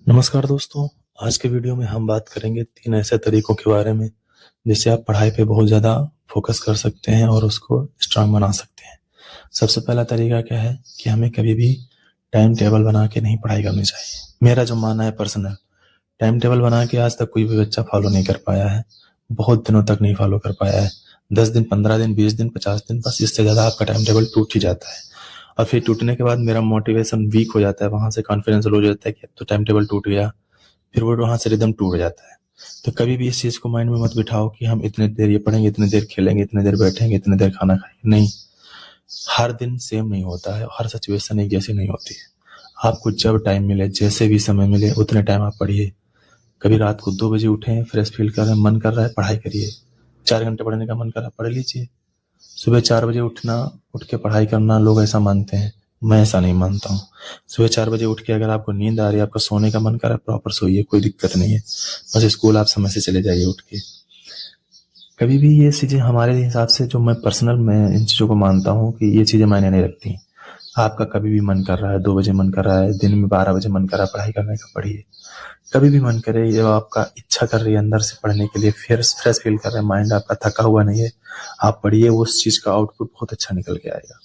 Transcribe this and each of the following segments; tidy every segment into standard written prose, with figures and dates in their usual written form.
नमस्कार दोस्तों। आज के वीडियो में हम बात करेंगे 3 ऐसे तरीकों के बारे में जिससे आप पढ़ाई पे बहुत ज़्यादा फोकस कर सकते हैं और उसको स्ट्रांग बना सकते हैं। सबसे पहला तरीका क्या है कि हमें कभी भी टाइम टेबल बना के नहीं पढ़ाई करनी चाहिए। मेरा जो मानना है पर्सनल, टाइम टेबल बना के आज तक कोई भी बच्चा फॉलो नहीं कर पाया है, बहुत दिनों तक नहीं फॉलो कर पाया है। 10 दिन, 15 दिन, 20 दिन, 50 दिन, बस इससे ज़्यादा आपका टाइम टेबल टूट ही जाता है और फिर टूटने के बाद मेरा मोटिवेशन वीक हो जाता है, वहाँ से कॉन्फिडेंस लो हो जाता है कि अब तो टाइम टेबल टूट गया, फिर वो वहाँ से रिदम टूट जाता है। तो कभी भी इस चीज़ को माइंड में मत बिठाओ कि हम इतने देर ये पढ़ेंगे, इतने देर खेलेंगे, इतने देर बैठेंगे, इतने देर खाना खाएंगे। नहीं, हर दिन सेम नहीं होता है, हर सिचुएशन एक जैसी नहीं होती है। आपको जब टाइम मिले, जैसे भी समय मिले, उतने टाइम आप पढ़िए। कभी रात को 2 बजे उठें, फ्रेश फील कर रहे हैं, मन कर रहा है, पढ़ाई करिए। 4 घंटे पढ़ने का मन कर रहा है, पढ़ लीजिए। सुबह 4 बजे उठना, उठ के पढ़ाई करना लोग ऐसा मानते हैं, मैं ऐसा नहीं मानता हूँ। सुबह 4 बजे उठ के अगर आपको नींद आ रही है, आपका सोने का मन कर रहा है, प्रॉपर सोइए, कोई दिक्कत नहीं है। बस स्कूल आप समय से चले जाइए उठ के। कभी भी ये चीज़ें हमारे हिसाब से, जो मैं इन चीज़ों को मानता हूँ कि ये चीज़ें मायने नहीं रखती। आपका कभी भी मन कर रहा है, 2 बजे मन कर रहा है, दिन में 12 बजे मन कर रहा है पढ़ाई करने का, पढ़िए। कभी भी मन करे, जब आपका इच्छा कर रही है अंदर से पढ़ने के लिए, फिर फ्रेश फील कर रहे हैं, माइंड आपका थका हुआ नहीं है, आप पढ़िए, उस चीज़ का आउटपुट बहुत अच्छा निकल के आएगा।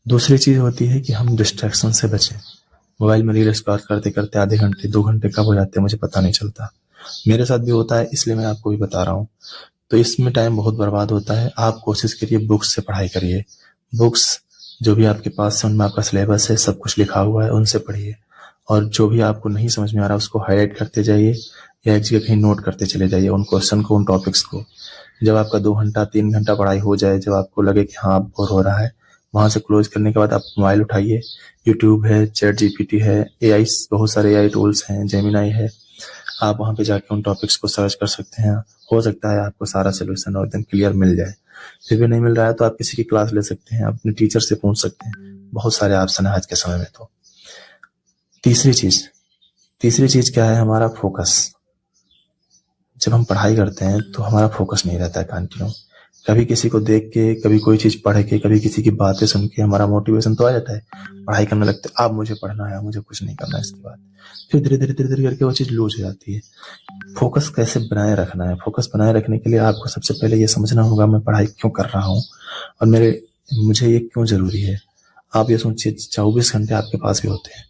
दूसरी चीज़ होती है कि हम डिस्ट्रैक्शन से बचें। मोबाइल में रील स्क्रॉल करते करते आधे घंटे 2 घंटे कब हो जाते हैं मुझे पता नहीं चलता। मेरे साथ भी होता है, इसलिए मैं आपको भी बता रहा हूँ। तो इसमें टाइम बहुत बर्बाद होता है। आप कोशिश करिए बुक्स से पढ़ाई करिए। बुक्स जो भी आपके पास है, उनमें आपका सिलेबस है, सब कुछ लिखा हुआ है, उनसे पढ़िए। और जो भी आपको नहीं समझ में आ रहा उसको हाईलाइट करते जाइए या एक जगह कहीं नोट करते चले जाइए उन क्वेश्चन को, उन टॉपिक्स को। जब आपका 2 घंटा 3 घंटा पढ़ाई हो जाए, जब आपको लगे कि हाँ अब बोर हो रहा है, वहाँ से क्लोज करने के बाद आप मोबाइल उठाइए। यूट्यूब है, चैट जीपीटी है, एआई, बहुत सारे एआई टूल्स हैं, जेमिनाई है। आप वहाँ पे जाके उन टॉपिक्स को सर्च कर सकते हैं। हो सकता है आपको सारा सोल्यूशन एकदम क्लियर मिल जाए। फिर भी नहीं मिल रहा है तो आप किसी की क्लास ले सकते हैं, अपने टीचर से पूछ सकते हैं। बहुत सारे ऑप्शन है आज के समय में। तो तीसरी चीज क्या है? हमारा फोकस। जब हम पढ़ाई करते हैं तो हमारा फोकस नहीं रहता है कंटिन्यू। कभी किसी को देख के, कभी कोई चीज पढ़ के, कभी किसी की बातें सुन के हमारा मोटिवेशन तो आ जाता है, पढ़ाई करने लगते हैं। अब मुझे पढ़ना है, मुझे कुछ नहीं करना है इसके बाद। फिर धीरे धीरे धीरे धीरे करके वो चीज लूज हो जाती है। फोकस कैसे बनाए रखना है? फोकस बनाए रखने के लिए आपको सबसे पहले ये समझना होगा, मैं पढ़ाई क्यों कर रहा हूँ और मुझे ये क्यों जरूरी है। आप ये सोचिए, 24 घंटे आपके पास भी होते हैं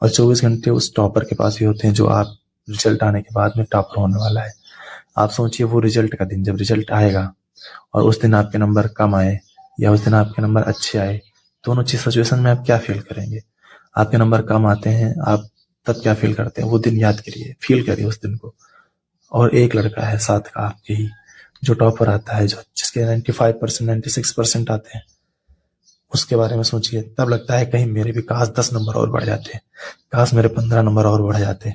और 24 घंटे उस टॉपर के पास भी होते हैं जो आप रिजल्ट आने के बाद में टॉपर होने वाला है। आप सोचिए वो रिजल्ट का दिन, जब रिजल्ट आएगा और उस दिन आपके नंबर कम आए या उस दिन आपके नंबर अच्छे आए, दोनों चीज सिचुएशन में आप क्या फील करेंगे? आपके नंबर कम आते हैं, आप तब क्या फील करते हैं? वो दिन याद करिए, फील करिए उस दिन को। और एक लड़का है साथ का आपके ही, जो टॉपर आता है, जो जिसके 95% 96% आते हैं, उसके बारे में सोचिए। तब लगता है कहीं मेरे भी काश 10 नंबर और बढ़ जाते, काश मेरे 15 नंबर और बढ़ जाते।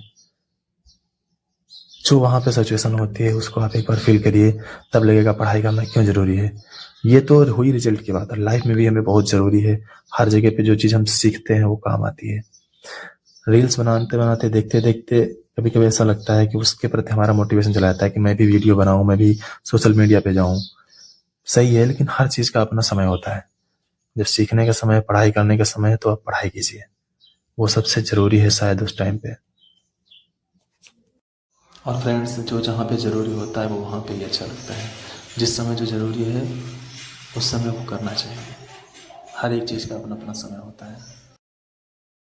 जो वहां पे सिचुएशन होती है उसको आप एक बार फील करिए, तब लगेगा पढ़ाई करना क्यों जरूरी है। ये तो हुई रिजल्ट की बात, लाइफ में भी हमें बहुत जरूरी है। हर जगह पे जो चीज हम सीखते हैं वो काम आती है। रील्स बनाते बनाते, देखते देखते कभी कभी ऐसा लगता है कि उसके प्रति हमारा मोटिवेशन चला जाता है कि मैं भी वीडियो बनाऊं, मैं भी सोशल मीडिया पे जाऊं। सही है, लेकिन हर चीज का अपना समय होता है। जब सीखने का समय, पढ़ाई करने का समय है, तो आप पढ़ाई कीजिए, वो सबसे जरूरी है शायद उस टाइम पे। और फ्रेंड्स, जो जहाँ पे ज़रूरी होता है वो वहाँ पे ही अच्छा लगता है। जिस समय जो ज़रूरी है उस समय वो करना चाहिए। हर एक चीज़ का अपना अपना समय होता है।